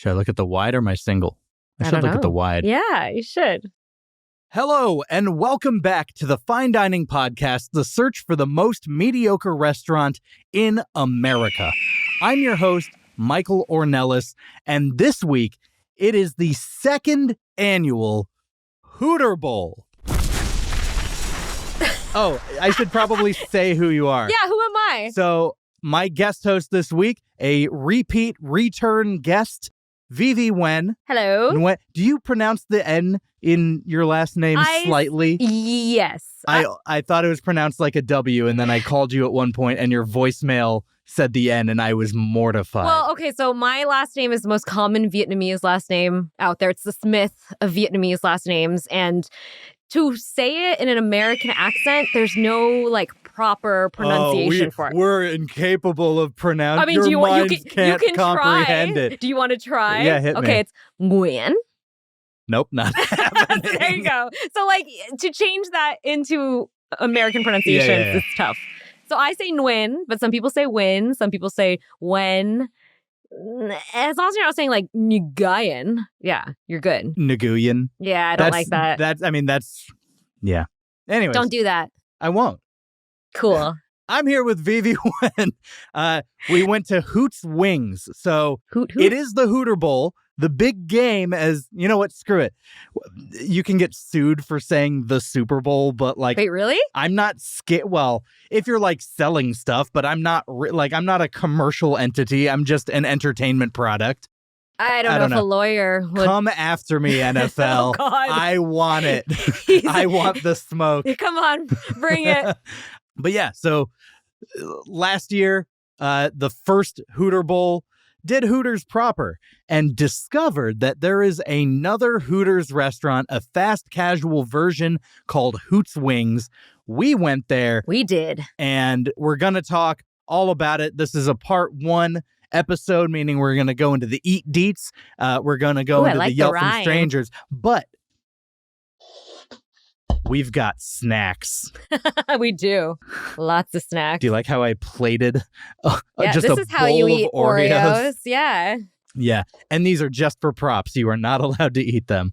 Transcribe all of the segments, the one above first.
Should I look at the wide or my single? I should look at the wide. Yeah, you should. Hello, and welcome back to the Fine Dining Podcast, the search for the most mediocre restaurant in America. I'm your host, Michael Ornelas, and this week, it is the second annual Hooter Bowl. Oh, I should probably say who you are. Yeah, who am I? So, my guest host this week, a return guest, VyVy Nguyen. Hello. Nguyen. Do you pronounce the N in your last name slightly? Yes. I thought it was pronounced like a W, and then I called you at one point, and your voicemail said the N, and I was mortified. Well, okay, so my last name is the most common Vietnamese last name out there. It's the Smith of Vietnamese last names, and to say it in an American accent, there's no proper pronunciation for it. We're incapable of pronouncing. I mean, your minds can't comprehend it. Do you want to try? Yeah, hit me. Okay, it's Nguyen. Nope, not happening. There you go. So to change that into American pronunciations, Yeah. it's tough. So I say Nguyen, but some people say Win, some people say Wen. As long as you're not saying Nguyen, yeah, you're good. Nguyen. Yeah, I don't like that. Yeah. Anyways. Don't do that. I won't. Cool. I'm here with VyVy Nguyen. We went to Hoots Wings. So Hoot. It is the Hooter Bowl. The big game, as you know what, screw it. You can get sued for saying the Super Bowl, but Wait, really? I'm not scared. Well, if you're selling stuff, but I'm not I'm not a commercial entity. I'm just an entertainment product. I don't know if a lawyer would. Come after me, NFL. Oh, God. I want it. I want the smoke. Come on, bring it. But yeah, so last year, the first Hooter Bowl did Hooters proper and discovered that there is another Hooters restaurant, a fast casual version called Hoots Wings. We went there. We did. And we're going to talk all about it. This is a part 1 episode, meaning we're going to go into the eat deets. We're going to go into the yell from strangers. But we've got snacks. We do. Lots of snacks. Do you like how I plated this is how you eat Oreos. Yeah. Yeah. And these are just for props. You are not allowed to eat them.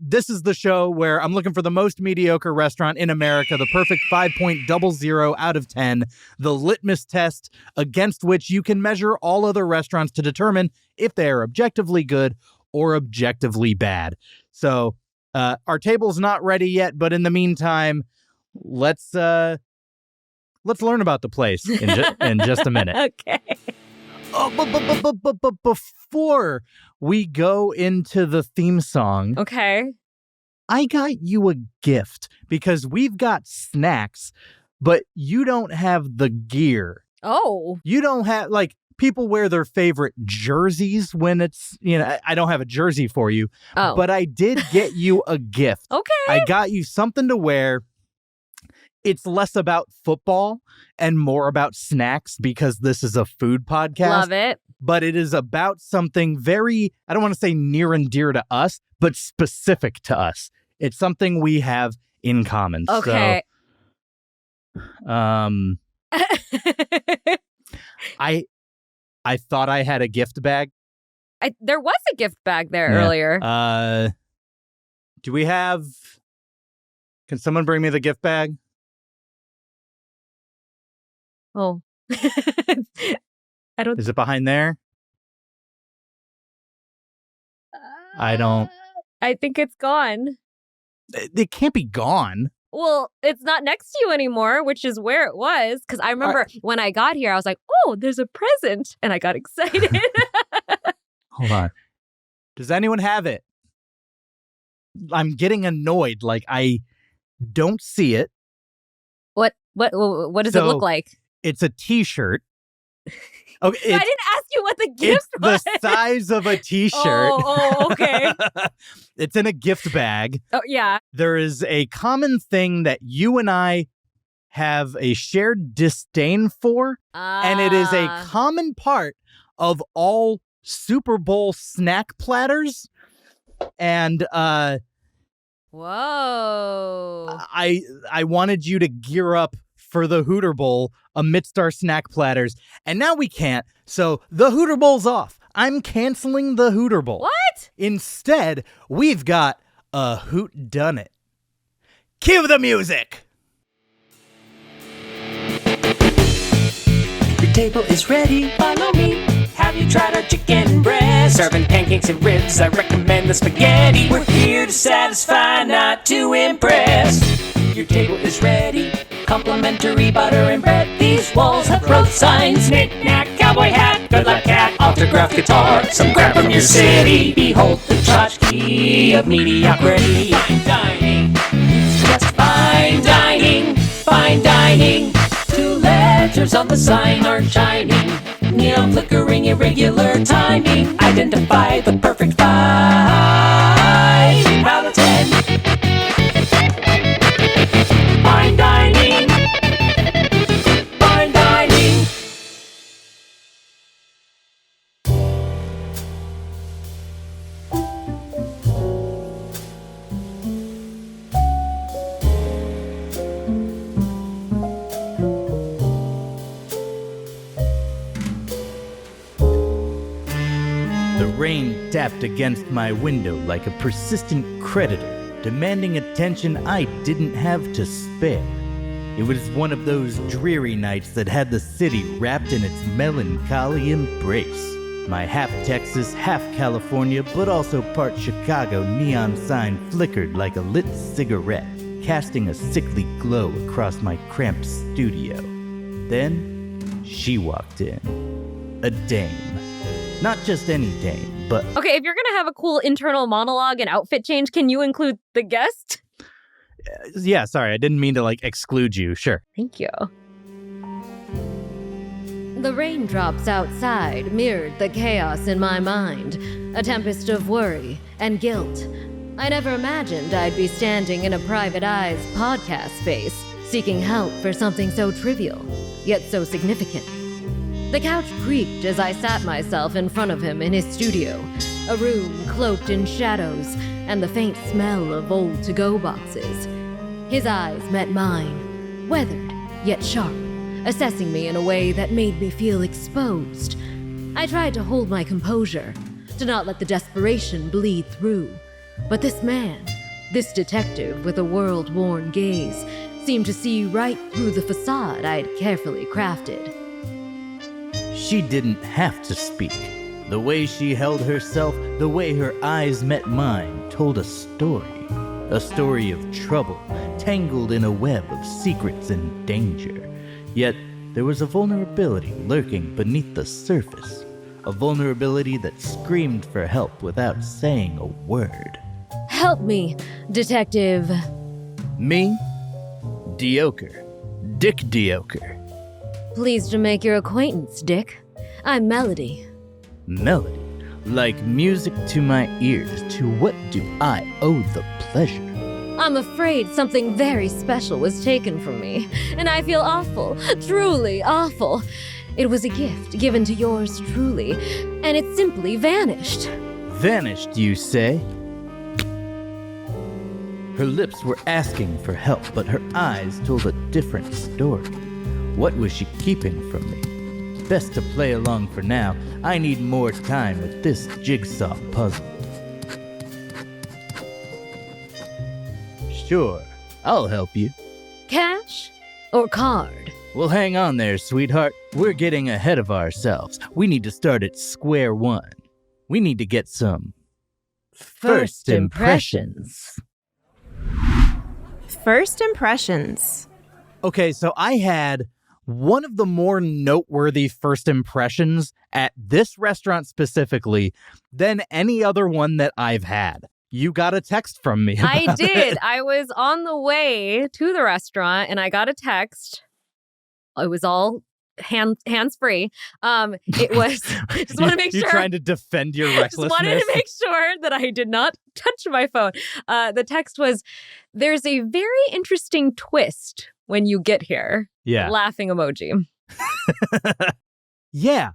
This is the show where I'm looking for the most mediocre restaurant in America, the perfect 5.00 out of 10, the litmus test against which you can measure all other restaurants to determine if they are objectively good or objectively bad. So our table's not ready yet, but in the meantime, let's learn about the place in just a minute. Okay. Oh, but before we go into the theme song, okay, I got you a gift because we've got snacks, but you don't have the gear. Oh, you don't have people wear their favorite jerseys when it's, I don't have a jersey for you, but I did get you a gift. Okay. I got you something to wear. It's less about football and more about snacks because this is a food podcast. Love it. But it is about something very, I don't want to say near and dear to us, but specific to us. It's something we have in common. Okay. So, I thought I had a gift bag. There was a gift bag there earlier. Do we have... Can someone bring me the gift bag? Oh. I don't... Is it behind there? I don't... I think it's gone. It can't be gone. Well, it's not next to you anymore, which is where it was. Because I remember when I got here, I was like, oh, there's a present. And I got excited. Hold on. Does anyone have it? I'm getting annoyed. I don't see it. What does it look like? It's a t-shirt. Okay, I didn't ask you what the gift was. The size of a t-shirt. Oh, okay. It's in a gift bag. Oh, yeah. There is a common thing that you and I have a shared disdain for, and it is a common part of all Super Bowl snack platters. And whoa. I wanted you to gear up for the Hooter Bowl amidst our snack platters, and now we can't. So the Hooter Bowl's off. I'm canceling the Hooter Bowl. What? Instead, we've got a Hootdunnit. Cue the music! Your table is ready, follow me. Have you tried our chicken breast? Serving pancakes and ribs, I recommend the spaghetti. We're here to satisfy, not to impress. Your table is ready, complimentary butter and bread. These walls have road signs, knick-knack, cowboy hat, good luck cat, autographed guitar, some crap from your city. Behold the tchotchke of mediocrity. Fine dining, it's just fine dining, fine dining. Two letters on the sign aren't shining. Neon flickering, irregular timing. Identify the perfect 5 out of 10. Fine dining. Fine dining. The rain tapped against my window like a persistent creditor, demanding attention I didn't have to spare. It was one of those dreary nights that had the city wrapped in its melancholy embrace. My half Texas, half California, but also part Chicago neon sign flickered like a lit cigarette, casting a sickly glow across my cramped studio. Then, she walked in. A dame. Not just any dame, but... Okay, if you're going to have a cool internal monologue and outfit change, can you include the guest? Yeah, sorry, I didn't mean to, exclude you. Sure. Thank you. The raindrops outside mirrored the chaos in my mind, a tempest of worry and guilt. I never imagined I'd be standing in a Private Eyes podcast space, seeking help for something so trivial, yet so significant. The couch creaked as I sat myself in front of him in his studio, a room cloaked in shadows and the faint smell of old to-go boxes. His eyes met mine, weathered yet sharp, assessing me in a way that made me feel exposed. I tried to hold my composure, to not let the desperation bleed through. But this man, this detective with a world-worn gaze, seemed to see right through the facade I'd carefully crafted. She didn't have to speak. The way she held herself, the way her eyes met mine, told a story. A story of trouble, tangled in a web of secrets and danger. Yet, there was a vulnerability lurking beneath the surface. A vulnerability that screamed for help without saying a word. Help me, detective. Me? Dioker. Dick Dioker. Pleased to make your acquaintance, Dick. I'm Melody. Melody. Like music to my ears, to what do I owe the pleasure? I'm afraid something very special was taken from me, and I feel awful, truly awful. It was a gift given to yours truly, and it simply vanished. Vanished, you say? Her lips were asking for help, but her eyes told a different story. What was she keeping from me? Best to play along for now. I need more time with this jigsaw puzzle. Sure, I'll help you. Cash or card? Well, hang on there, sweetheart. We're getting ahead of ourselves. We need to start at square one. We need to get some first impressions. First impressions. Okay, so I had one of the more noteworthy first impressions at this restaurant specifically than any other one that I've had. You got a text from me about I did. it. I was on the way to the restaurant and I got a text. It was all hands-free. It was, just want to make You're sure. trying to defend your Just recklessness. wanted to make sure that I did not touch my phone. The text was, there's a very interesting twist when you get here. Yeah. Laughing emoji. Yeah.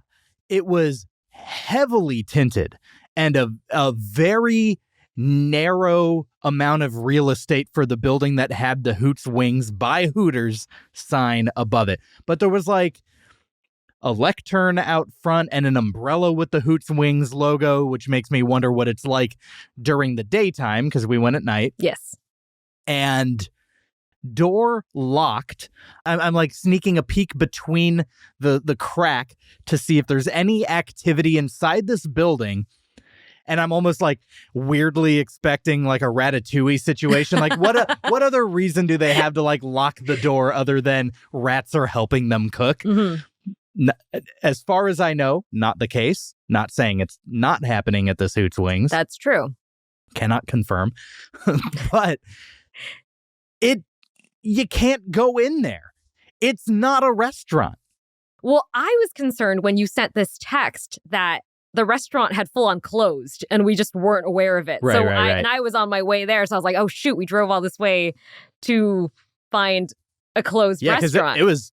It was heavily tinted and a very narrow amount of real estate for the building that had the Hoots Wings by Hooters sign above it. But there was like a lectern out front and an umbrella with the Hoots Wings logo, which makes me wonder what it's like during the daytime because we went at night. Yes. And door locked. I'm like sneaking a peek between the crack to see if there's any activity inside this building. And I'm almost like weirdly expecting like a Ratatouille situation. Like what other reason do they have to like lock the door other than rats are helping them cook? Mm-hmm. As far as I know, not the case. Not saying it's not happening at this Hoots Wings. That's true. Cannot confirm. But you can't go in there. It's not a restaurant. Well, I was concerned when you sent this text that the restaurant had full on closed and we just weren't aware of it. Right, right. And I was on my way there. So I was like, oh, shoot, we drove all this way to find a closed restaurant. It was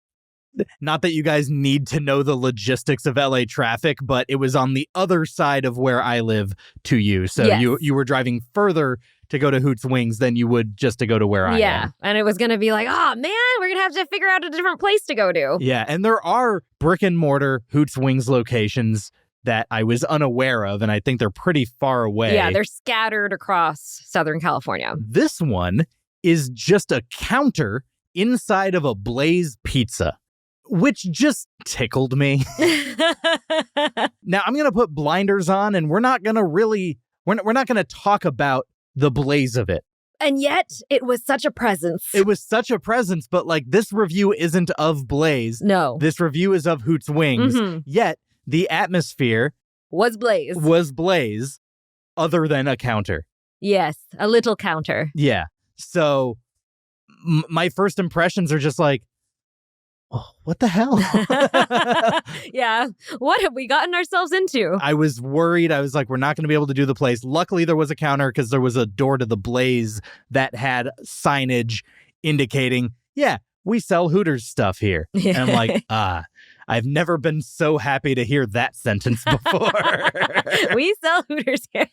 not that you guys need to know the logistics of LA traffic, but it was on the other side of where I live to you. So yes. you were driving further to go to Hoots Wings than you would just to go to where I am. Yeah. And it was going to be like, oh, man, we're going to have to figure out a different place to go to. Yeah. And there are brick and mortar Hoots Wings locations that I was unaware of, and I think they're pretty far away. Yeah, they're scattered across Southern California. This one is just a counter inside of a Blaze pizza, which just tickled me. Now, I'm going to put blinders on, and we're not going to talk about the blaze of it. And yet, it was such a presence. It was such a presence, but like this review isn't of Blaze. No. This review is of Hoots Wings. Mm-hmm. Yet, the atmosphere was Blaze, other than a counter. Yes, a little counter. Yeah. So my first impressions are just like, oh, what the hell? Yeah. What have we gotten ourselves into? I was worried. I was like, we're not going to be able to do the place. Luckily, there was a counter because there was a door to the Blaze that had signage indicating, yeah, we sell Hooters stuff here. And I'm like, I've never been so happy to hear that sentence before. We sell Hooters here.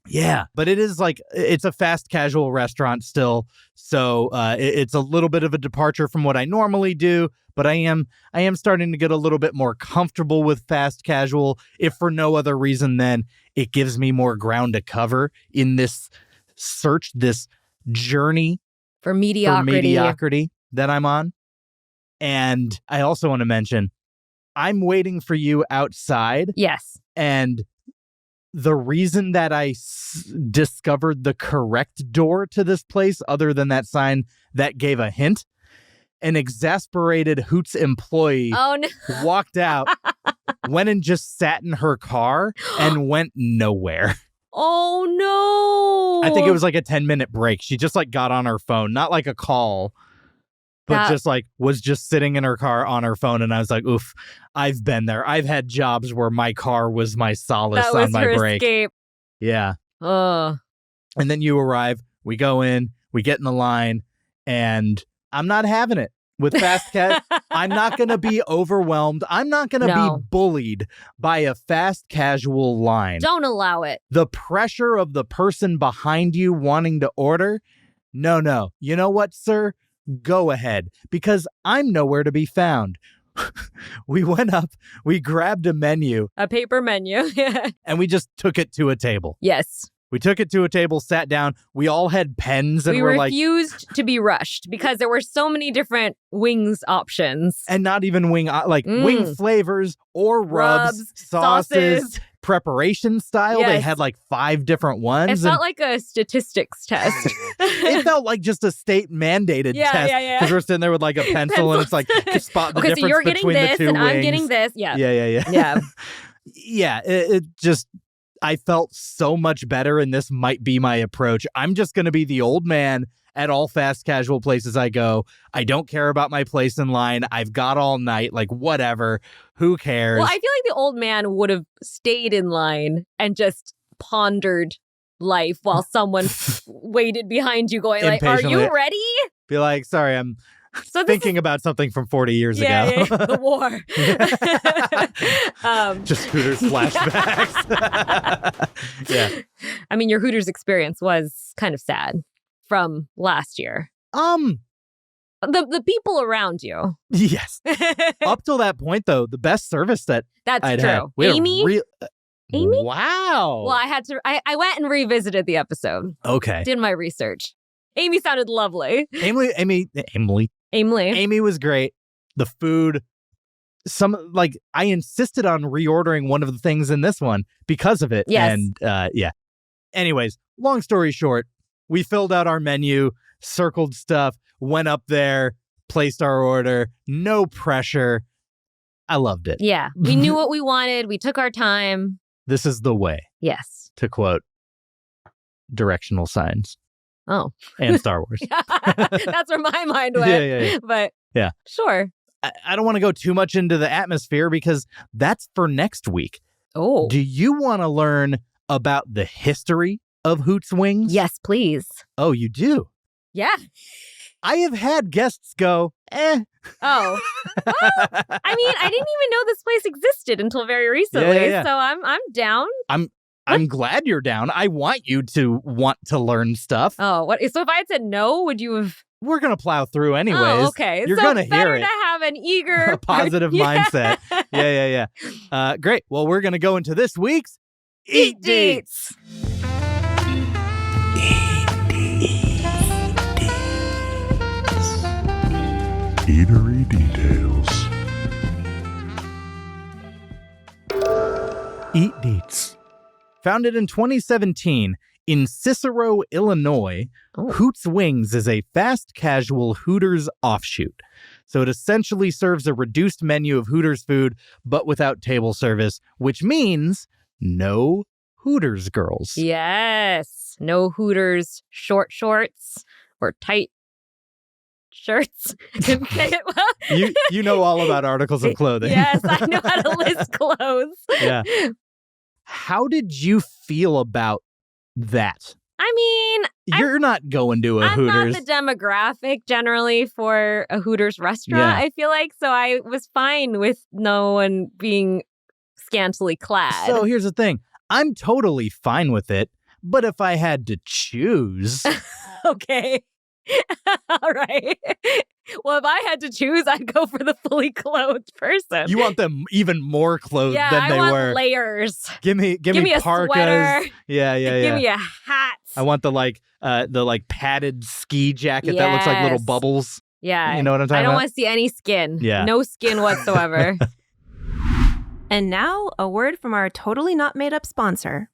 Yeah, but it is like, it's a fast casual restaurant still. So it's a little bit of a departure from what I normally do. But I am starting to get a little bit more comfortable with fast casual, if for no other reason than it gives me more ground to cover in this search, this journey for mediocrity that I'm on. And I also want to mention, I'm waiting for you outside. Yes. And the reason that I discovered the correct door to this place, other than that sign that gave a hint, an exasperated Hoots employee walked out, went and just sat in her car and went nowhere. Oh, no. I think it was like a 10-minute break. She just like got on her phone, not like a call, but just like was just sitting in her car on her phone. And I was like, oof, I've been there. I've had jobs where my car was my solace on my break. Escape. Yeah. And then you arrive, we go in, we get in the line, and I'm not having it with fast cat. I'm not going to be overwhelmed. I'm not going to be bullied by a fast casual line. Don't allow it. The pressure of the person behind you wanting to order. No. You know what, sir? Go ahead, because I'm nowhere to be found. We went up, we grabbed a menu. A paper menu. And we just took it to a table. Yes. We took it to a table, sat down. We all had pens and we were like... We refused to be rushed because there were so many different wings options. And not even wing flavors or rubs, sauces, preparation style. Yes. They had like 5 different ones. It felt like a statistics test. It felt like just a state mandated test. Yeah. Because we're sitting there with like a pencil and it's like to spot the difference so you're getting between this the two and wings. I'm getting this. Yeah. Yeah. Yeah, it just... I felt so much better, and this might be my approach. I'm just going to be the old man at all fast casual places I go. I don't care about my place in line. I've got all night, like whatever. Who cares? Well, I feel like the old man would have stayed in line and just pondered life while someone waited behind you going like, are you ready? Be like, sorry, I'm thinking about something from 40 years ago. Yeah, the war. Just Hooters flashbacks. Yeah. I mean, your Hooters experience was kind of sad from last year. The people around you. Yes. Up till that point, though, the best service that That's I'd true. had. We had a Amy? Amy? Wow. Well, I went and revisited the episode. Okay. Did my research. Amy sounded lovely. Amy was great. The food, I insisted on reordering one of the things in this one because of it. Yes. And yeah. Anyways, long story short, we filled out our menu, circled stuff, went up there, placed our order. No pressure. I loved it. Yeah. We knew what we wanted. We took our time. This is the way, Yes. to quote directional signs. Oh. And Star Wars. That's where my mind went. Yeah. But yeah. Sure. I don't want to go too much into the atmosphere because that's for next week. Oh. Do you want to learn about the history of Hoots Wings? Yes, please. Oh, you do? Yeah. I have had guests go, Oh. Well, I mean, I didn't even know this place existed until very recently. Yeah. So I'm down. I'm glad you're down. I want you to want to learn stuff. Oh, what? So if I had said no, would you have? We're going to plow through anyways. Oh, okay. You're so going to hear better it. to have an eager, A positive mindset. Yeah. Great. Well, we're going to go into this week's Eat Deets. Eatery details. Eat Deets. Founded in 2017 in Cicero, Illinois, Hoots Wings is a fast casual Hooters offshoot. So it essentially serves a reduced menu of Hooters food, but without table service, which means no Hooters Girls. Yes. No Hooters short shorts or tight shirts. You know all about articles of clothing. Yes, I know how to list clothes. Yeah. How did you feel about that? I mean, You're not going to a I'm Hooters. not the demographic generally for a Hooters restaurant, Yeah. I feel like. So I was fine with no one being scantily clad. So here's the thing. I'm totally fine with it, but if I had to choose... Okay. All right. Well, if I had to choose, I'd go for the fully clothed person. You want them even more clothed than they I want were. layers. Give me a parkas. sweater. Yeah. Give me a hat. I want the padded ski jacket that looks like little Yes. bubbles. Yeah. You know what I'm talking I don't about? want to see any skin. Yeah. No skin whatsoever. And now, a word from our totally not made up sponsor.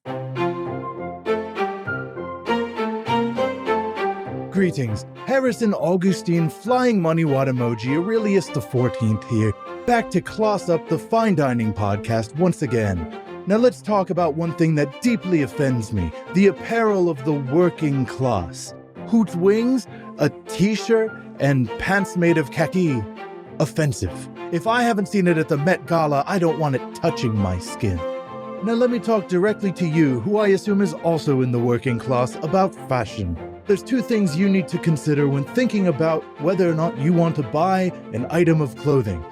Greetings. Harrison Augustine Flying Money Wadamoji Arrylius XIV here, back to class up the fine dining podcast once again. Now let's talk about one thing that deeply offends me, the apparel of the working class. Hoots Wings, a t-shirt, and pants made of khaki. Offensive. If I haven't seen it at the Met Gala, I don't want it touching my skin. Now let me talk directly to you, who I assume is also in the working class, about fashion. There's two things you need to consider when thinking about whether or not you want to buy an item of clothing: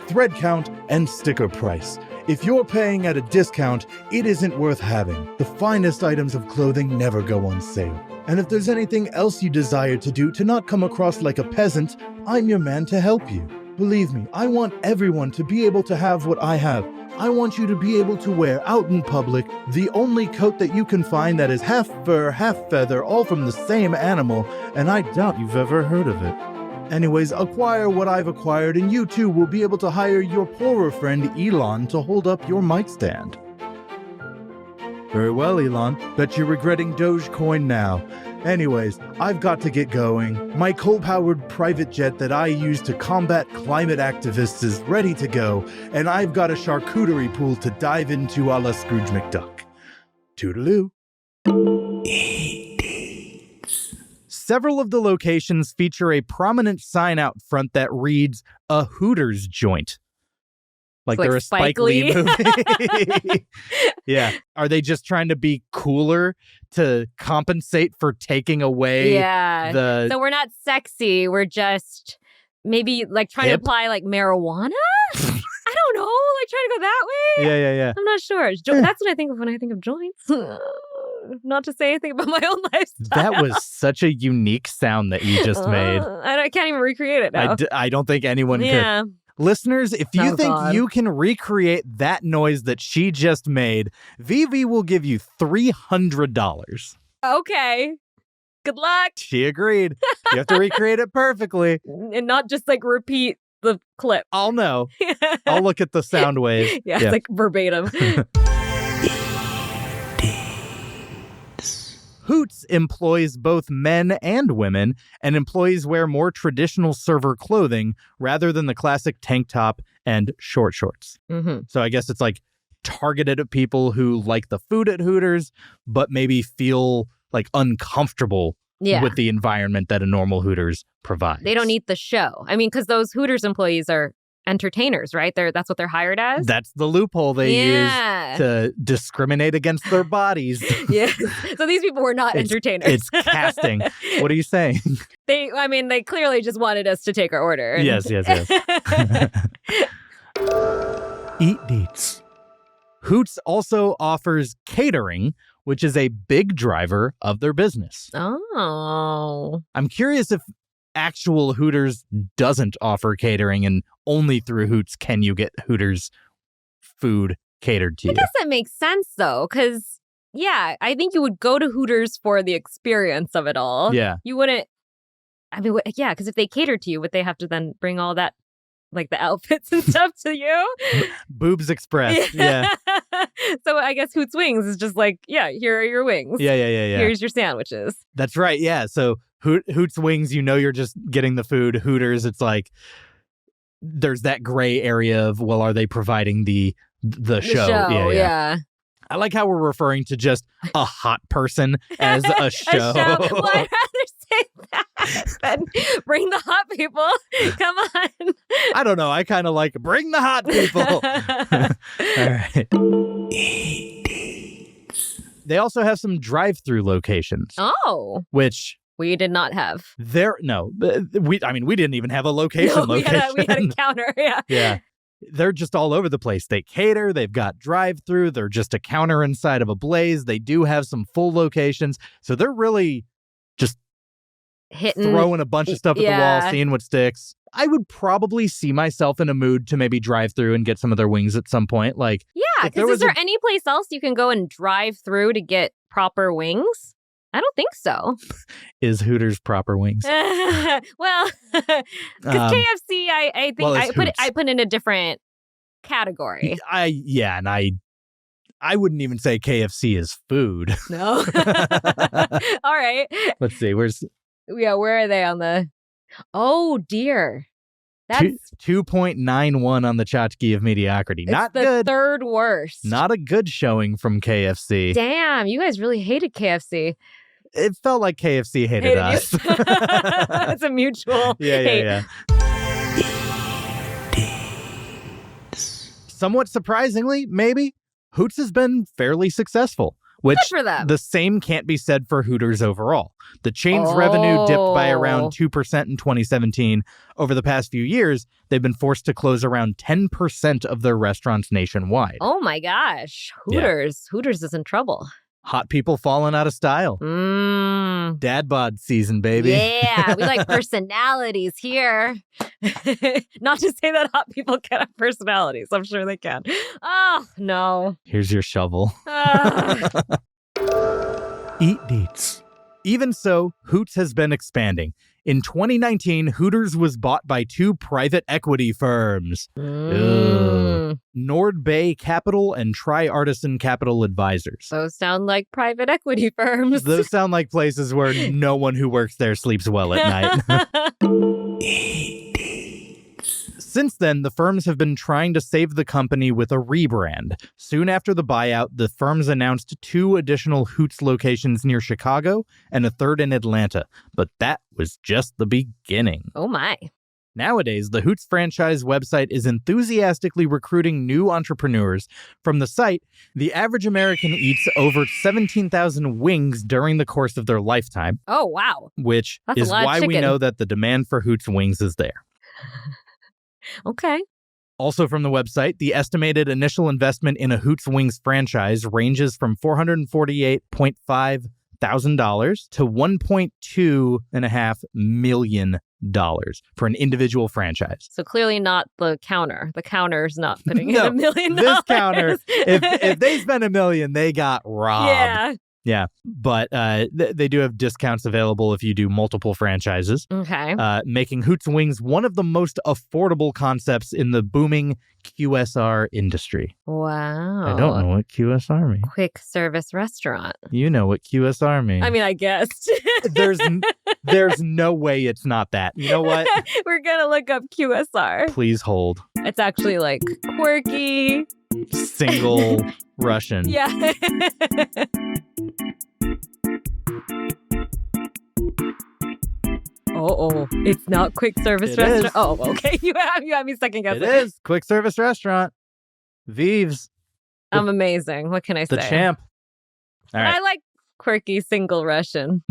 thread count and sticker price. If you're paying at a discount, it isn't worth having. The finest items of clothing never go on sale. And if there's anything else you desire to do to not come across like a peasant, I'm your man to help you. Believe me, I want everyone to be able to have what I have. I want you to be able to wear out in public the only coat that you can find that is half fur, half feather, all from the same animal, and I doubt you've ever heard of it. Anyways, acquire what I've acquired, and you too will be able to hire your poorer friend Elon to hold up your mic stand. Very well, Elon. Bet you're regretting Dogecoin now. Anyways, I've got to get going. My coal-powered private jet that I use to combat climate activists is ready to go, and I've got a charcuterie pool to dive into a la Scrooge McDuck. Toodaloo. Several of the locations feature a prominent sign out front that reads, "A Hooters joint." Like they're a Spike Lee movie. Yeah. Are they just trying to be cooler to compensate for taking away So we're not sexy. We're just maybe like trying Hip? to apply like marijuana? I don't know. Like trying to go that way? Yeah. I'm not sure. That's what I think of when I think of joints. not to say anything about my own lifestyle. That was such a unique sound that you just made. I can't even recreate it now. I don't think anyone yeah. could. Listeners, if you think God. you can recreate that noise that she just made, VyVy will give you $300. Okay. Good luck. She agreed. You have to recreate it perfectly. And not just like repeat the clip. I'll know. I'll look at the sound wave. Yeah, it's like verbatim. Hoots employs both men and women, and employees wear more traditional server clothing rather than the classic tank top and short shorts. Mm-hmm. So I guess it's like targeted at people who like the food at Hooters, but maybe feel like uncomfortable with the environment that a normal Hooters provides. They don't eat the show. I mean, because those Hooters employees are entertainers, right? That's what they're hired as. That's the loophole they use to discriminate against their bodies. Yeah. So these people were not entertainers. It's casting. What are you saying? They clearly just wanted us to take our order. Yes. Eat Deets. Hoots also offers catering, which is a big driver of their business. Oh. I'm curious if actual Hooters doesn't offer catering and only through Hoots can you get Hooters food catered to you. I guess that makes sense, though, because, I think you would go to Hooters for the experience of it all. Yeah. You wouldn't, because if they cater to you, would they have to then bring all that, like the outfits and stuff to you? Boobs Express. Yeah. So I guess Hoots Wings is just like, here are your wings. Yeah. Here's your sandwiches. That's right. Yeah. So Hoots Wings, you're just getting the food. Hooters, it's like there's that gray area of, well, are they providing the show? Yeah. I like how we're referring to just a hot person as a show. Well, I'd rather say that than bring the hot people. Come on. I don't know. I kind of like bring the hot people. All right. They also have some drive-through locations. Oh. Which we did not have. We didn't even have a location. We had a counter. Yeah. Yeah. They're just all over the place. They cater. They've got drive-through. They're just a counter inside of a Blaze. They do have some full locations. So they're really just throwing a bunch of stuff at the wall, seeing what sticks. I would probably see myself in a mood to maybe drive through and get some of their wings at some point. Like, because is there any place else you can go and drive through to get proper wings? I don't think so. Is Hooters proper wings? Well, because KFC, I think I put in a different category. I wouldn't even say KFC is food. No. All right. Let's see. Where are they on the? Oh dear. That's 2.91 on the tchotchke of mediocrity. Not the good. Third worst. Not a good showing from KFC. Damn, you guys really hated KFC. It felt like KFC hated us. It's a mutual hate. Yeah. Somewhat surprisingly, maybe, Hoots has been fairly successful. Which good for them. The same can't be said for Hooters overall. The chain's revenue dipped by around 2% in 2017. Over the past few years, they've been forced to close around 10% of their restaurants nationwide. Oh my gosh. Hooters is in trouble. Hot people falling out of style. Dad bod season, baby. Yeah, we like personalities here. Not to say that hot people can't have personalities. I'm sure they can. Oh, no. Here's your shovel. Eat Deets. Even so, Hoots has been expanding. In 2019, Hooters was bought by two private equity firms. Nord Bay Capital and Tri-Artisan Capital Advisors. Those sound like private equity firms. Those sound like places where no one who works there sleeps well at night. Since then, the firms have been trying to save the company with a rebrand. Soon after the buyout, the firms announced 2 additional Hoots locations near Chicago and a third in Atlanta. But that was just the beginning. Oh my. Nowadays, the Hoots franchise website is enthusiastically recruiting new entrepreneurs. From the site, the average American eats over 17,000 wings during the course of their lifetime. Oh, wow. Which That's is why we know that the demand for Hoots wings is there. Okay. Also from the website, the estimated initial investment in a Hoots Wings franchise ranges from $448.5 thousand to $1.2.5 million for an individual franchise. So clearly not the counter. The counter's not putting in No, $1 million. This counter, if they spend $1 million, they got robbed. Yeah. Yeah, but they do have discounts available if you do multiple franchises, Okay. making Hoots Wings one of the most affordable concepts in the booming QSR industry. Wow. I don't know what QSR means. Quick service restaurant. You know what QSR means. I mean, I guessed. There's no way it's not that. You know what? We're going to look up QSR. Please hold. It's actually like quirky. Single Russian. Yeah. Oh, it's not quick service It restaurant. is. Oh, okay. You have me second guessing. It is. Quick service restaurant. VyVy's. I'm amazing. What can I say? The champ. All right. I like quirky single Russian.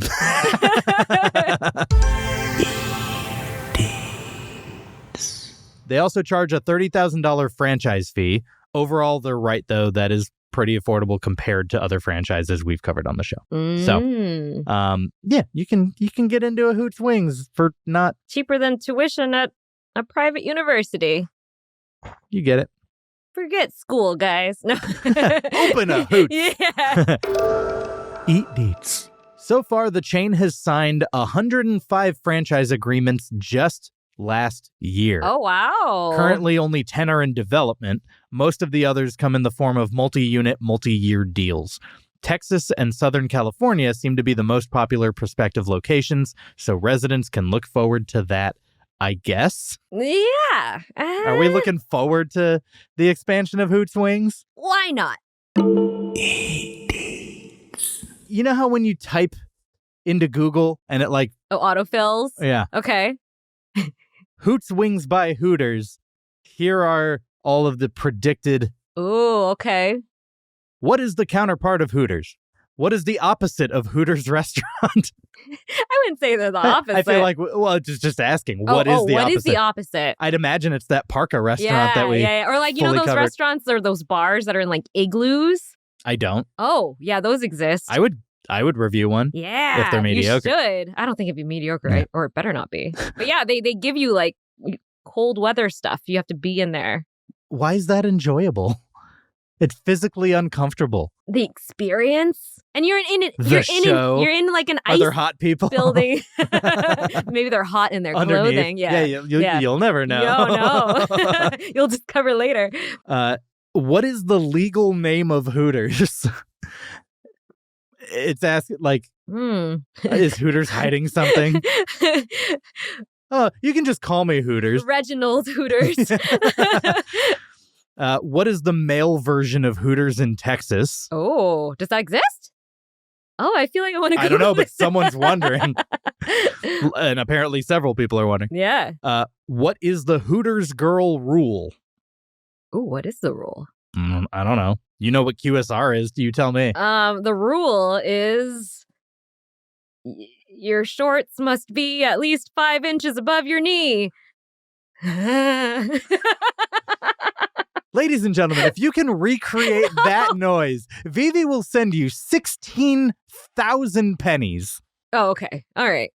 They also charge a $30,000 franchise fee. Overall, they're right, though. That is pretty affordable compared to other franchises we've covered on the show. So, yeah, you can get into a Hoots Wings for not... Cheaper than tuition at a private university. You get it. Forget school, guys. No. Open a Hoots. Yeah. Eat Deets. So far, the chain has signed 105 franchise agreements just last year. Oh, wow. Currently, only 10 are in development. Most of the others come in the form of multi-unit, multi-year deals. Texas and Southern California seem to be the most popular prospective locations, so residents can look forward to that, I guess. Yeah. Are we looking forward to the expansion of Hoots Wings? Why not? You know how when you type into Google and it like... Oh, autofills? Yeah. Okay. Hoots Wings by Hooters. Here are all of the predicted... Ooh, okay. What is the counterpart of Hooters? What is the opposite of Hooters restaurant? I wouldn't say they're the opposite. I feel like, well, just asking, what is the opposite? What is the opposite? I'd imagine it's that Parka restaurant that we Or like, you know fully those covered. restaurants or those bars that are in like igloos? I don't. Oh, yeah, those exist. I would review one. Yeah. if they're mediocre. You should. I don't think it'd be mediocre, Yeah. right? Or it better not be. But yeah, they give you like cold weather stuff. You have to be in there. Why is that enjoyable? It's physically uncomfortable. The experience. And you're in it. The show. You're in like an Are ice there hot people? building. Maybe they're hot in their Underneath? clothing. Yeah. You'll never know. No. You'll discover later. What is the legal name of Hooters? It's asked like, is Hooters hiding something? Oh, you can just call me Hooters. Reginald Hooters. What is the male version of Hooters in Texas? Oh, does that exist? Oh, I feel like I want to go. I don't know, but someone's wondering. And apparently several people are wondering. Yeah. What is the Hooters Girl rule? Ooh, what is the rule? I don't know. You know what QSR is. You tell me. The rule is your shorts must be at least 5 inches above your knee. Ladies and gentlemen, if you can recreate that noise, VyVy will send you 16,000 pennies. Oh, okay. All right.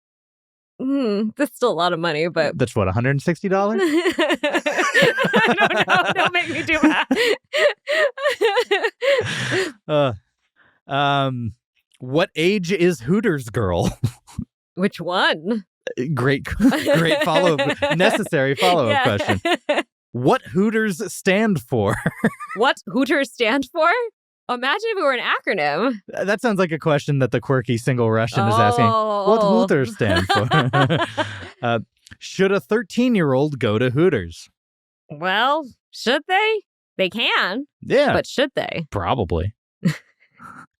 That's still a lot of money, but That's what, $160? I don't know. Don't make me do math. What age is Hooters Girl? Which one? Great follow-up, necessary follow-up question. What Hooters stand for? What Hooters stand for? Imagine if it were an acronym. That sounds like a question that the quirky single Russian is asking. What Hooters stand for? Should a 13-year-old go to Hooters? Well, should they? They can. Yeah, But should they? probably.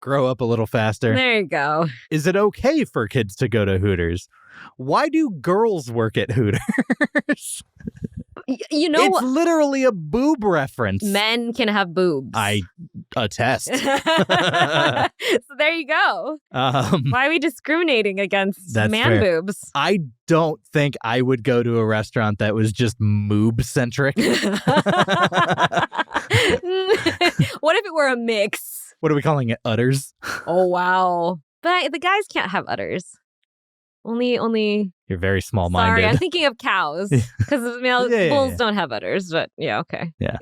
Grow up a little faster. There you go. Is it okay for kids to go to Hooters? Why do girls work at Hooters? You know It's what? literally a boob reference. Men can have boobs. I a test. So there you go. Why are we discriminating against That's man fair. boobs? I don't think I would go to a restaurant that was just moob-centric. What if it were a mix? What are we calling it? Udders? Oh, wow. But the guys can't have udders. Only. You're very small-minded. Sorry, I'm thinking of cows because bulls Yeah. don't have udders. But yeah, okay. Yeah.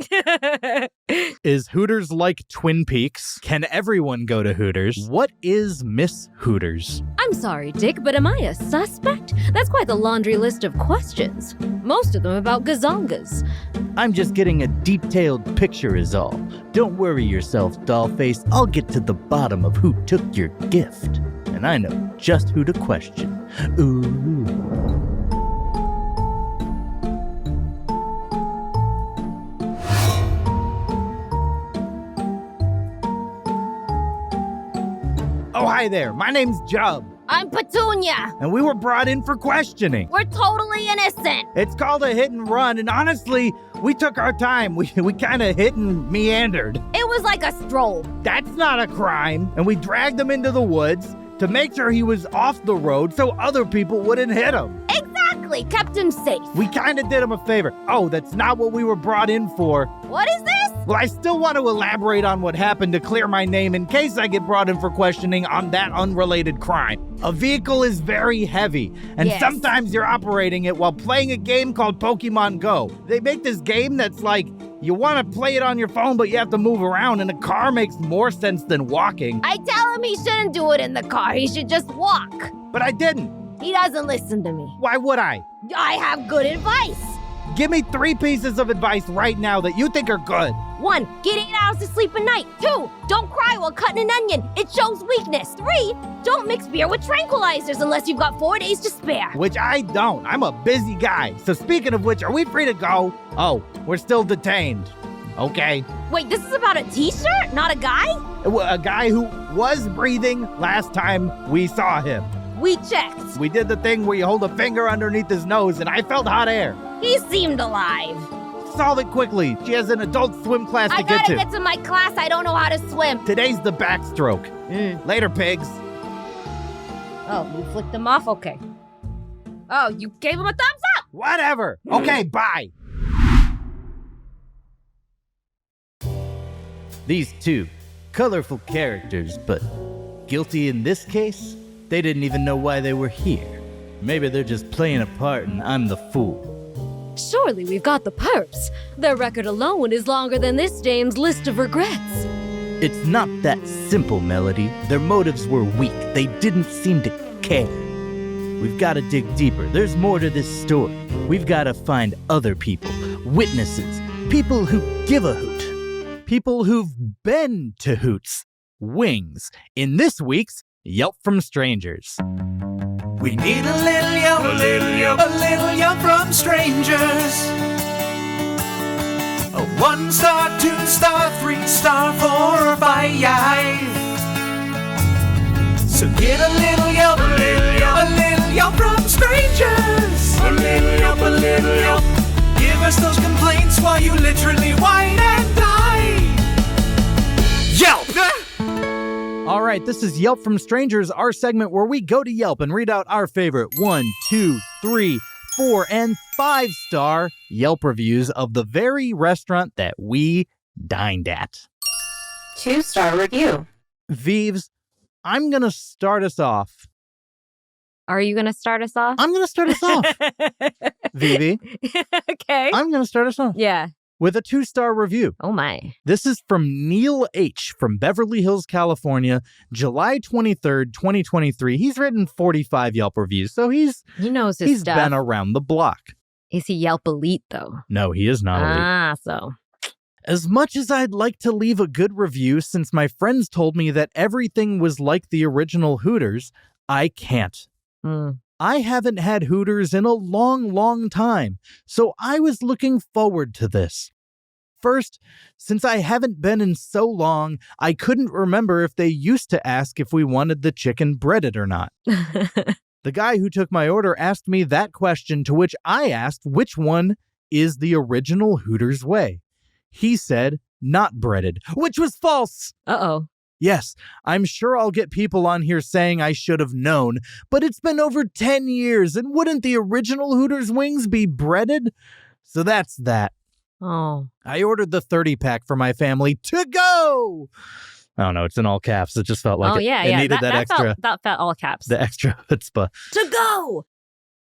Is Hooters like Twin Peaks? Can everyone go to Hooters? What is Miss Hooters? I'm sorry, Dick, but am I a suspect? That's quite the laundry list of questions. Most of them about gazongas. I'm just getting a detailed picture is all. Don't worry yourself, dollface. I'll get to the bottom of who took your gift. And I know just who to question. Ooh. Oh, hi there. My name's JUB, I'm Petunia. and we were brought in for questioning. We're totally innocent. It's called a hit and run, and honestly, we took our time. We kind of hit and meandered. It was like a stroll. That's not a crime. And we dragged him into the woods to make sure he was off the road so other people wouldn't hit him. Exactly, kept him safe. We kind of did him a favor. Oh, that's not what we were brought in for. What is this? Well, I still want to elaborate on what happened to clear my name in case I get brought in for questioning on that unrelated crime. A vehicle is very heavy, and Yes. sometimes you're operating it while playing a game called Pokemon Go. They make this game that's like, you want to play it on your phone, but you have to move around, and a car makes more sense than walking. I tell him he shouldn't do it in the car. He should just walk. But I didn't. He doesn't listen to me. Why would I? I have good advice. Give me 3 pieces of advice right now that you think are good. 1, get 8 hours to sleep a night. 2, don't cry while cutting an onion. It shows weakness. 3, don't mix beer with tranquilizers unless you've got 4 days to spare. Which I don't. I'm a busy guy. So speaking of which, are we free to go? Oh, we're still detained. Okay. Wait, this is about a t-shirt, not a guy? A guy who was breathing last time we saw him. We checked. We did the thing where you hold a finger underneath his nose, and I felt hot air. He seemed alive. Solve it quickly. She has an adult swim class I to get gotta to. get to my class. I don't know how to swim. Today's the backstroke. Later, pigs. Oh, you flicked him off? Okay. Oh, you gave him a thumbs up. Whatever. Okay, bye. These two colorful characters, but guilty in this case? They didn't even know why they were here. Maybe they're just playing a part and I'm the fool. Surely we've got the perps. Their record alone is longer than this dame's list of regrets. It's not that simple, Melody. Their motives were weak. They didn't seem to care. We've got to dig deeper. There's more to this story. We've got to find other people, witnesses, people who give a hoot, people who've been to Hoots Wings in this week's Yelp from Strangers. We need a little yelp, a little yelp from strangers. A 1-star, 2-star, 3-star, 4 or 5. So get a little yelp, a little yelp from strangers. A little yelp. Give us those complaints while you literally whine and die. Yelp! All right, this is Yelp from Strangers, our segment where we go to Yelp and read out our favorite 1, 2, 3, 4, and 5-star Yelp reviews of the very restaurant that we dined at. 2-star review. Vives, I'm going to start us off. Are you going to start us off? I'm going to start us off. VyVy, Okay. I'm going to start us off Yeah. with a 2-star review. Oh, my. This is from Neil H. from Beverly Hills, California, July 23rd, 2023. He's written 45 Yelp reviews, so He knows his he's stuff. been around the block. Is he Yelp elite, though? No, he is not elite. So. As much as I'd like to leave a good review since my friends told me that everything was like the original Hooters, I can't. I haven't had Hooters in a long, long time, so I was looking forward to this. First, since I haven't been in so long, I couldn't remember if they used to ask if we wanted the chicken breaded or not. The guy who took my order asked me that question, to which I asked which one is the original Hooters way. He said, not breaded, which was false. Uh-oh. Yes, I'm sure I'll get people on here saying I should have known, but it's been over 10 years, and wouldn't the original Hooters wings be breaded? So that's that. Oh. I ordered the 30-pack for my family to go. I don't know, it's in all caps. It just felt like it needed that extra. That felt all caps. The extra chutzpah. To go!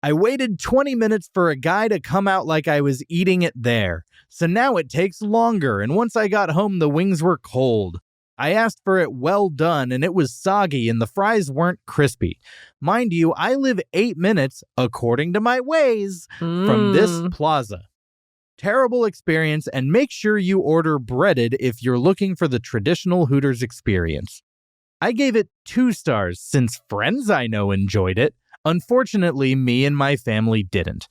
I waited 20 minutes for a guy to come out like I was eating it there. So now it takes longer, and once I got home, the wings were cold. I asked for it well done, and it was soggy, and the fries weren't crispy. Mind you, I live 8 minutes, according to my Waze, from this plaza. Terrible experience, and make sure you order breaded if you're looking for the traditional Hooters experience. I gave it 2 stars since friends I know enjoyed it. Unfortunately, me and my family didn't.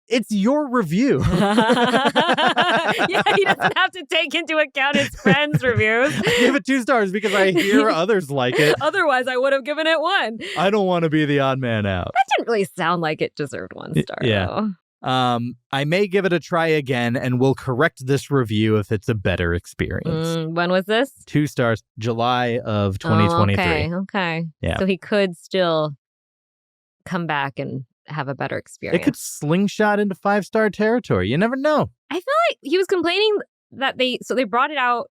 It's your review. Yeah, he doesn't have to take into account his friends' reviews. I give it 2 stars because I hear others like it. Otherwise, I would have given it 1. I don't want to be the odd man out. That didn't really sound like it deserved 1 star, Yeah. though. I may give it a try again and will correct this review if it's a better experience. When was this? 2 stars, July of 2023. Okay. Yeah. So he could still come back and have a better experience. It could slingshot into 5-star territory. You never know. I feel like he was complaining that they brought it out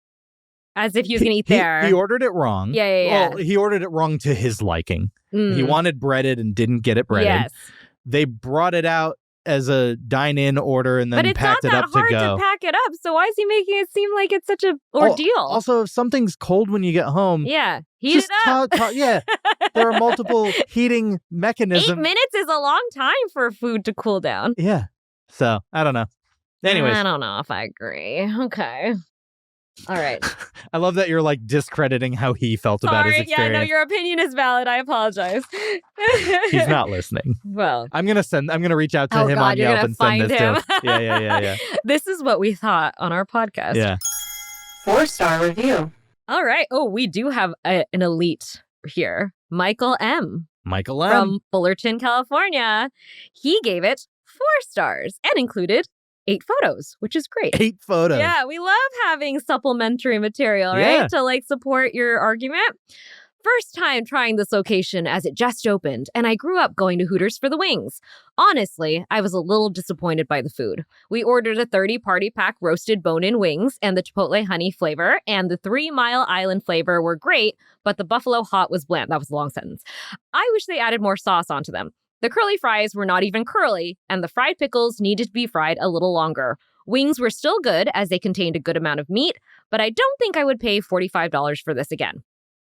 as if he was going to eat there. He ordered it wrong. Yeah. Well, he ordered it wrong to his liking. Mm. He wanted breaded and didn't get it breaded. Yes. They brought it out as a dine-in order and then packed it up to go. But it's not that hard to pack it up, so why is he making it seem like it's such an ordeal? Also, if something's cold when you get home, yeah, heat it up. Yeah, there are multiple heating mechanisms. 8 minutes is a long time for food to cool down. Yeah, so I don't know. Anyways, I don't know if I agree. Okay. All right. I love that you're like discrediting how he felt about his experience. Yeah, no, your opinion is valid. I apologize. He's not listening. Well, I'm gonna reach out to him on Yelp and send this to him. Yeah. This is what we thought on our podcast. Yeah. 4-star review. All right. Oh, we do have an elite here. Michael M. From Fullerton, California. He gave it 4 stars and included 8 photos, which is great. 8 photos. Yeah, we love having supplementary material, right? To like support your argument. First time trying this location as it just opened, and I grew up going to Hooters for the wings. Honestly, I was a little disappointed by the food. We ordered a 30 party pack roasted bone-in wings and the Chipotle honey flavor, and the 3 Mile Island flavor were great, but the Buffalo hot was bland. That was a long sentence. I wish they added more sauce onto them. The curly fries were not even curly, and the fried pickles needed to be fried a little longer. Wings were still good as they contained a good amount of meat, but I don't think I would pay $45 for this again.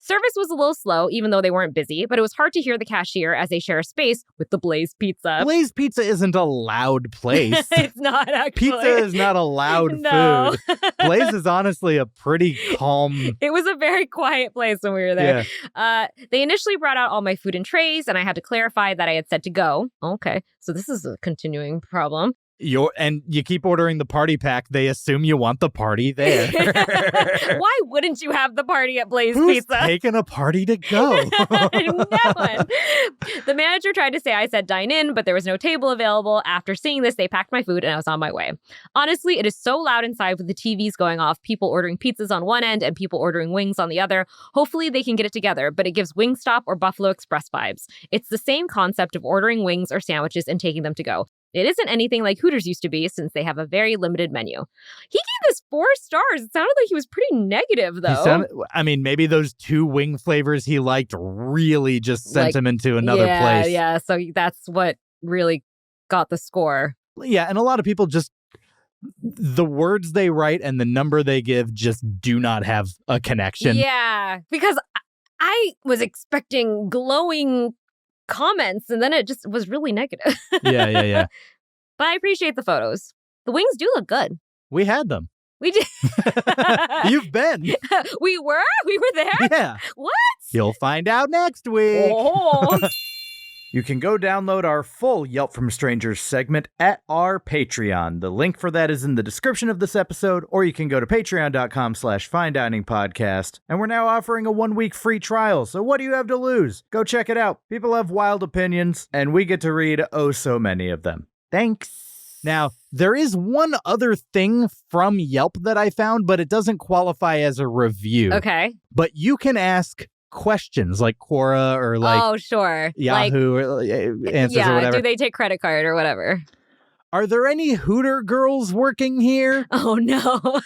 Service was a little slow, even though they weren't busy, but it was hard to hear the cashier as they share a space with the Blaze Pizza. Blaze Pizza isn't a loud place. It's not, actually. Pizza is not a loud food. Blaze is honestly a pretty calm... It was a very quiet place when we were there. Yeah. They initially brought out all my food in trays, and I had to clarify that I had said to go. Okay, so this is a continuing problem. And you keep ordering the party pack, they assume you want the party there. Why wouldn't you have the party at Blaze Who's Pizza? taking a party to go? No one. The manager tried to say I said dine in, but there was no table available. After seeing this, they packed my food and I was on my way. Honestly, it is so loud inside with the TVs going off, people ordering pizzas on one end and people ordering wings on the other. Hopefully they can get it together, but it gives Wingstop or Buffalo Express vibes. It's the same concept of ordering wings or sandwiches and taking them to go. It isn't anything like Hooters used to be since they have a very limited menu. He gave this 4 stars. It sounded like he was pretty negative, though. Maybe those 2 wing flavors he liked really just sent him into another place. Yeah, so that's what really got the score. Yeah, and a lot of people just, the words they write and the number they give just do not have a connection. Yeah, because I was expecting glowing comments and then it just was really negative. Yeah. But I appreciate the photos. The wings do look good. We had them. We did. You've been. We were there. Yeah. What? You'll find out next week. Oh. You can go download our full Yelp from Strangers segment at our Patreon. The link for that is in the description of this episode, or you can go to patreon.com/finediningpodcast. And we're now offering a 1-week free trial, so what do you have to lose? Go check it out. People have wild opinions, and we get to read oh so many of them. Thanks. Now, there is one other thing from Yelp that I found, but it doesn't qualify as a review. Okay. But you can ask questions like Quora or like Oh, sure. Yahoo or Answers or whatever. Do they take credit card or whatever? Are there any Hooter Girls working here? Oh, no.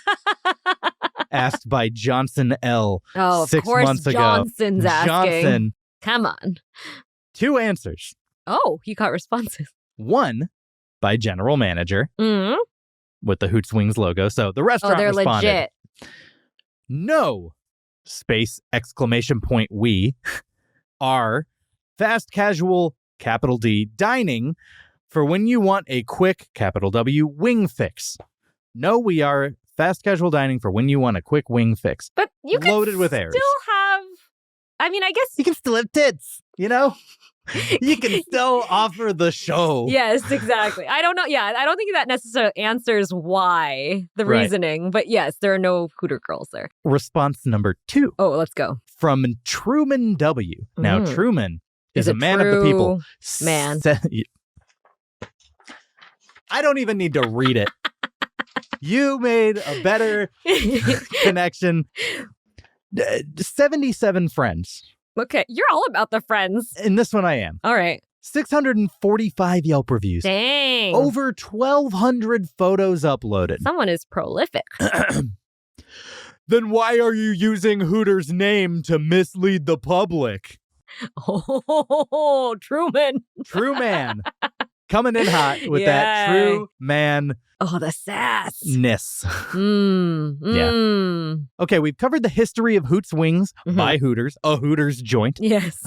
Asked by Johnson L. Oh, 6 of course months ago. Johnson's asking. Johnson. Come on. 2 answers. Oh, you got responses. 1 by General Manager Mm-hmm. with the Hoots Wings logo. So the restaurant Oh, they're responded. legit. No, space, exclamation point, we are fast casual, capital D, dining for when you want a quick, capital W, wing fix. No, we are fast casual dining for when you want a quick wing fix. But you can Loaded with errors. still have, I mean, I guess. You can still have tits, you know? You can still offer the show. Yes, exactly. I don't know. Yeah, I don't think that necessarily answers why, the Right. reasoning. But yes, there are no Hooter Girls there. Response number 2 Oh, let's go. from Truman W. Now, Mm. Truman is He's a man of the people. man. I don't even need to read it. You made a better connection. 77 friends. Okay, you're all about the friends. In this one I am. All right. 645 Yelp reviews. Dang. Over 1,200 photos uploaded. Someone is prolific. Then why are you using Hooter's name to mislead the public? Oh, Truman. True man. Coming in hot with that Yay. true man-ness. Oh, the sass. Yeah. Okay, we've covered the history of Hoots Wings Mhm. by Hooters, a Hooters joint. Yes.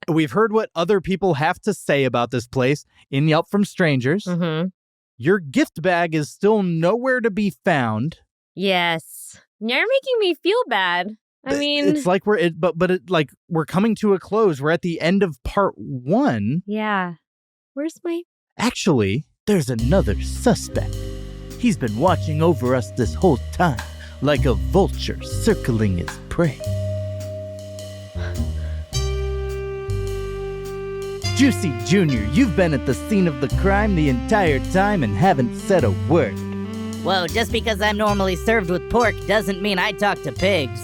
We've heard what other people have to say about this place in Yelp from strangers. Mm-hmm. Your gift bag is still nowhere to be found. Yes. You're making me feel bad. I mean, It's like we're coming to a close. We're at the end of part 1. yeah. Where's my... Actually, there's another suspect. He's been watching over us this whole time, like a vulture circling his prey. Juicy Jr., you've been at the scene of the crime the entire time and haven't said a word. Whoa, just because I'm normally served with pork doesn't mean I talk to pigs.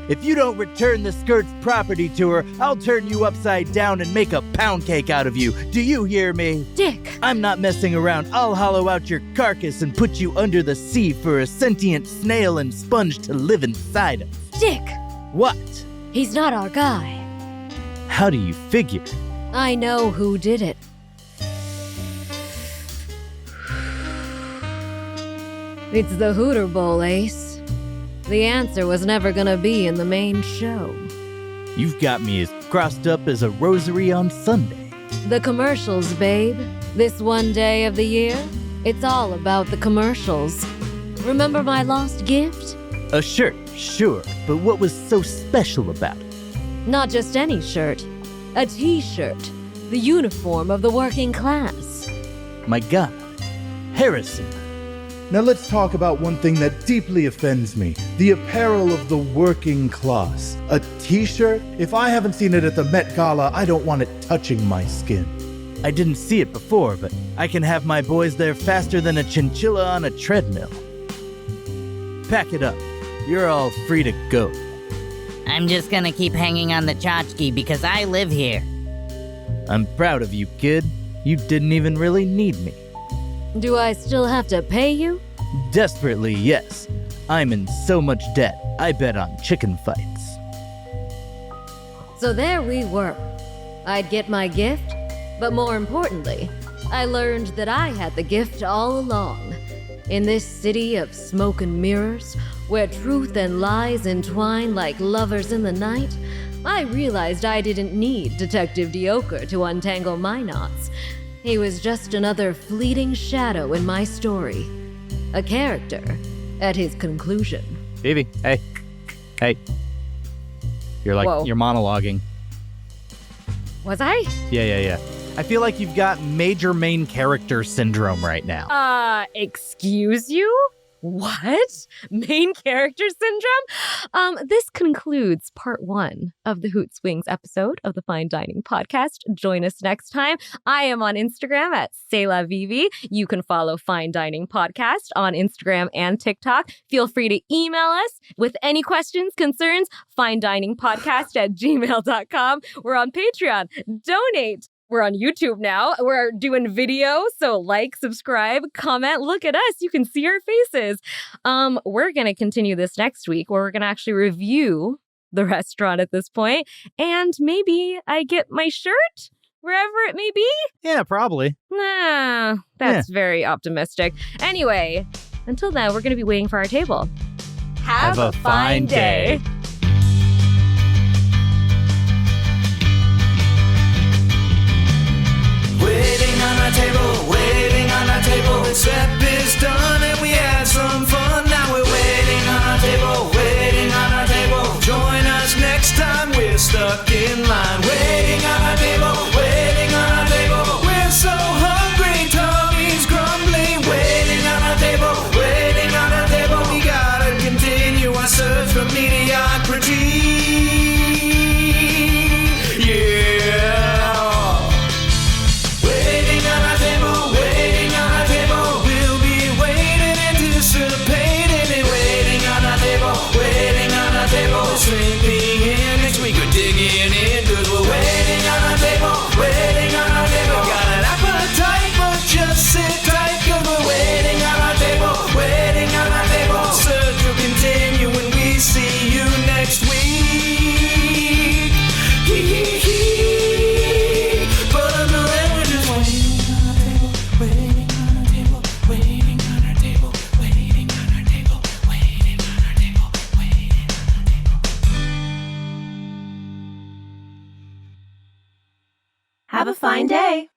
If you don't return the skirt's property to her, I'll turn you upside down and make a pound cake out of you. Do you hear me? Dick. I'm not messing around. I'll hollow out your carcass and put you under the sea for a sentient snail and sponge to live inside of. Dick, What? he's not our guy. How do you figure? I know who did it. It's the Hooter Bowl, Ace. The answer was never gonna be in the main show. You've got me as crossed up as a rosary on Sunday. The commercials, babe. This one day of the year, it's all about the commercials. Remember my lost gift? A shirt, sure, but what was so special about it? Not just any shirt. A t-shirt. The uniform of the working class. My God. Harrison. Now let's talk about one thing that deeply offends me. The apparel of the working class. A t-shirt? If I haven't seen it at the Met Gala, I don't want it touching my skin. I didn't see it before, but I can have my boys there faster than a chinchilla on a treadmill. Pack it up. You're all free to go. I'm just gonna keep hanging on the tchotchke because I live here. I'm proud of you, kid. You didn't even really need me. Do I still have to pay you? Desperately, yes. I'm in so much debt, I bet on chicken fights. So there we were. I'd get my gift, but more importantly, I learned that I had the gift all along. In this city of smoke and mirrors, where truth and lies entwine like lovers in the night, I realized I didn't need Detective Dioker to untangle my knots. He was just another fleeting shadow in my story. A character at his conclusion. VyVy, hey. Hey. You're Whoa. you're monologuing. Was I? Yeah. I feel like you've got major main character syndrome right now. Excuse you? What? Main character syndrome? This concludes part 1 of the Hoots Wings episode of the Fine Dining Podcast. Join us next time. I am on Instagram at VyVy. You can follow Fine Dining Podcast on Instagram and TikTok. Feel free to email us with any questions, concerns, finediningpodcast@gmail.com. We're on Patreon. Donate. We're on YouTube now. We're doing video, so like, subscribe, comment, look at us. You can see our faces. We're going to continue this next week where we're going to actually review the restaurant at this point, and maybe I get my shirt wherever it may be. Yeah, probably. Nah, that's very optimistic. Anyway, until then, we're going to be waiting for our table. Have a fine day. Waiting on our table. The step is done and we had some fun. Now we're waiting on our table, waiting on our table. Join us next time, we're stuck in line. Waiting on our table, waiting on our table. We're so hungry, tummy's grumbling. Waiting on our table, waiting on our table. We gotta continue our search for mediocrity. Have a fine day.